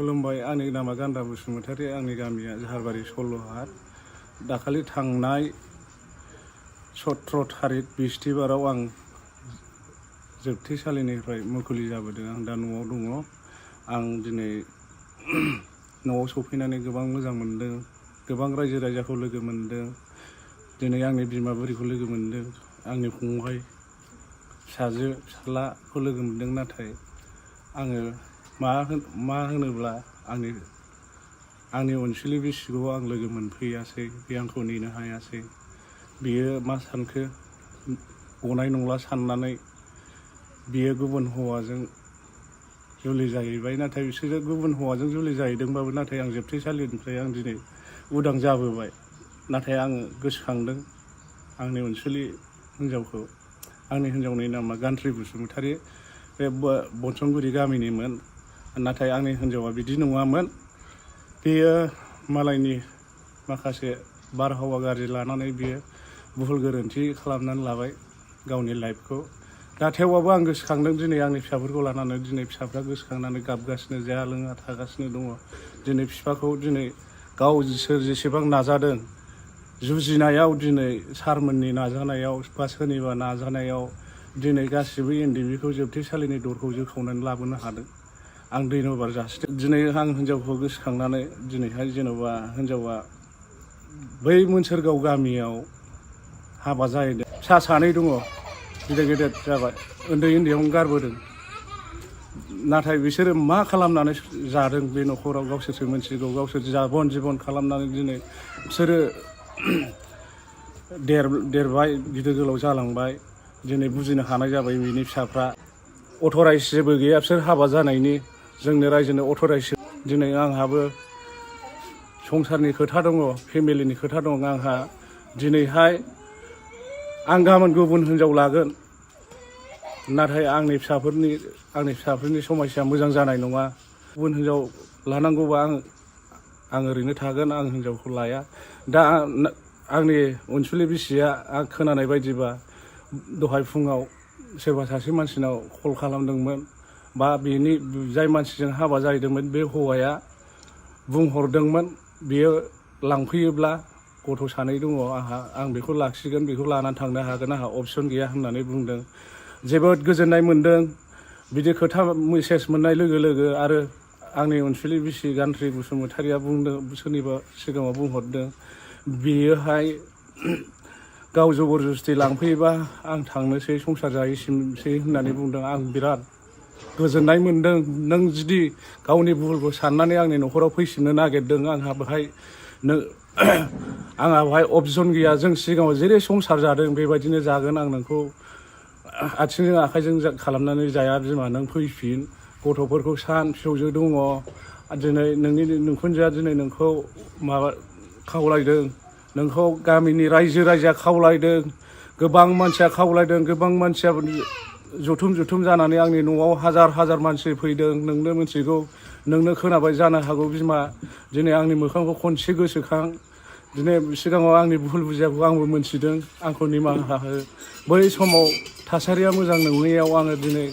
खुलुमबाय। आंनि नामा गान्दा बसुमतारी। आंनि गामिया झारबारि सल्ल'हाट। दाखालि थांनाय 17 थारिख बिस्थिबाराव आं जोबथेसालिनिफ्राय मुखुलि जाबोदों। आं दा न'आव दङ। आं दिनै न'आव सफैनानै गोबां मोजां मोनदों। गोबां रायजो राजाखौ लोगो मोनदों। दिनै आंनि बिमा बुरिखौ लोगो मोनदों। आंनि फंबाय, फिसाजो, फिसाज्लाखौ लोगो मोनदों। नाथाय आङो मा होनोब्ला आंनि अनसुलि बिसिखौ आं लोगो मोनफैयासै। बे आंखौ नेनो हायासै। बियो मा सानखो गनाय नंला साननानै बियो गुबुन हौवाजों जुलि जाहैबाय। नाथाय बिसोरो गुबुन हौवाजों जुलि जाहैदोंबाबो नाथाय आं जोबथेसालिनिफ्राय आं दिनै उदां जाबोबाय। नाथाय आङो गोसोखांदों आंनि अनसुलि हिन्जावखौ। आंनि हिन्जावनि नामा गान्थ्रि बसुमतारी। बे बनसनगुरि गामिनिमोन। नाथाय आंनि हिन्जावा बिदि नङामोन। बेयो मालायनि माखासे बारहावा गाज्रि लानानै बियो भुल गोरोन्थि खालामनानै लाबाय गावनि लाइफखौ। दा थेवबाबो आं गोसोखांदों दिनै आंनि फिसाफोरखौ लानानै। दिनै फिसाफ्रा गोसोखांनानै गाबगासिनो, जाया लोङा थागासिनो दङ। दिनै बिफाखौ दिनै गाव जेसेबां नाजादों जुजिनायाव, दिनै सारमोननि नाजानायाव बा सोरनिबा नाजानायाव दिनै गासिबो एनडिबिखौ जोबथेसालिनि दरखौ जोखावनानै लाबोनो हादों। आं धन्यबाद जासिदों। दिनै आं हिन्जावखौ गोसोखांनानै दिनैहाय जेन'बा हिन्जावा बै मोनसोरगाव गामियाव हाबा जाहैदों। फिसा सानै दङ। गिदिर गिदिर जाबाय। उन्दै उन्दैयावनो गारबोदों। नाथाय बिसोरो मा खालामनानै जादों बे न'खराव गावसोरसो मिथिगौ। गावसोर जाबन जिबन खालामनानै दिनै बिसोरो देरबाय, गिदिर गोलाव जालांबाय। दिनै बुजिनो हानाय जाबाय बिनि फिसाफ्रा। अथराइज जेबो गैया बिसोर हाबा जानायनि। जोंनो रायजोनो अथराइज। दिनै आंहाबो संसारनि खोथा दङ, फेमिलिनि खोथा दङ आंहा। दिनैहाय आं गाबोन गुबुन हिन्जाव लागोन। नाथाय आंनि फिसाफोरनि समस्या मोजां जानाय नङा। गुबुन हिन्जाव लानांगौबा आं ओरैनो थागोन। आं हिन्जावखौ लाया। दा आंनि अनसुलि बिसिया आं खोनानाय बायदिबा दहाय फुङाव सोरबा सासे मानसिनाव कल खालामदोंमोन, बा जाय मानसिजों हाबा जाहैदोंमोन बे हौवाया बुंहरदोंमोन बियो लांफैयोब्ला गथ' सानै दङ आंहा, आं बेखौ लाखिगोन, बेखौ लानानै थांनो हागोन, आंहा अपसन गैया होननानै बुंदों। जोबोद गोजोननाय मोनदों बिदि खोथा मेसेज मोननाय लोगो लोगो। आरो आंनि अनसुलि बिसि गान्थ्रि बसुमतारीया बुंदों, सोरनिबा सिगाङाव बुंहरदों बियोहाय गाव जबरदस्ति लांफैयोबा आं थांनोसै, संसार जाहैसिनसै होननानै बुंदों। आं बिराद गोजोननाय मोनदों। नों जुदि गावनि भुलखौ साननानै आंनि न'खराव फैफिननो नागिरदों, आंहा बेहाय अपसन गैया। जों सिगाङाव जेरै संसार जादों बेबायदिनो जागोन। आं नोंखौ आथिंजों आखाइजों खालामनानै जाया बिमा। नों फैफिन, गथ'फोरखौ सान, फिसौजो दङ। दिनै नोंनि नोंखुनजोआ दिनै नोंखौ खावलायदों। नोंखौ गामिनि रायजो राजाया खावलायदों। गोबां मानसिया खावलायदों। गोबां मानसिया जथुम जानानै आंनि न'आव हाजार मानसि फैदों। नोंनो मिथिगौ, नोंनो खोनाबाय जानो हागौ बिमा। दिनै आंनि मोखांखौ खनसे गोसोखां। दिनै सिगाङाव आंनि भुल बुजियाखौ आंबो मोनथिदों। आंखौ निमाहा हो। बै समाव थासारिया मोजां नङैयाव आङो दिनै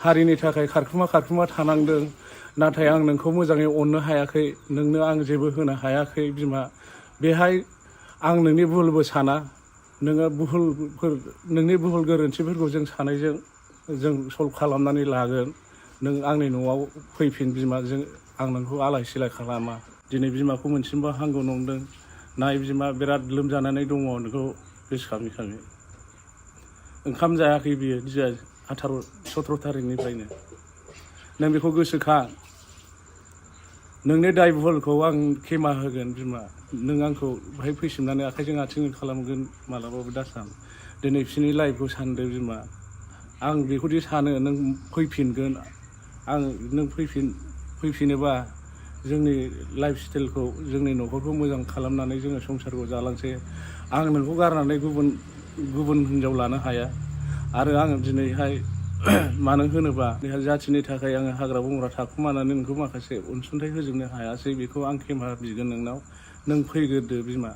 हारिनि थाखाय खारखुमा थानांदों। नाथाय आं नोंखौ मोजाङै अननो हायाखै। नोंनो आं जेबो होनो हायाखै बिमा। बेहाय आं नोंनि भुलबो साना। नोंनि भुल गोरोन्थिफोरखौ जों सानैजों सल्भ खालामनानै लागोन। नों आंनि न'आव फैफिन बिमा। आं नोंखौ आलाय सिलाय खालामा। दिनै बिमाखौ मोनसिनबा हामगौ नंदों। नाय बिमा, बिराद लोमजानानै दङ नोंखौ गोसोखाङै। ओंखाम जायाखै बियो 17 थारिखनिफ्रायनो। नों बेखौ गोसोखां। नोंनि दाय भुलखौ आं खेमा होगोन बिमा। नों आंखौ बेहाय फैफिननानै आखाइजों आथिंजों खालामगोन मालाबाबो दासान। दिनै बिसोरनि लाइफखौ सानदो बिमा। आं बेखौदि सानो नों फैफिनगोन। नों फैफिनोबा जोंनि लाइफ स्टाइलखौ, जोंनि न'खरखौ मोजां खालामनानै जोङो संसारखौ जालांसै। आं नोंखौ गारनानै गुबुन हिन्जाव लानो हाया। आरो आङो दिनैहाय मानो होनोबा जाथिनि थाखाय आङो हाग्रा बंग्रा थाखुमानानै नोंखौ माखासे अनसुंथाइ होजोबनो हायासै। बेखौ आं खेमा बिगोन नोंनाव। नों फैग्रोदो बिमा।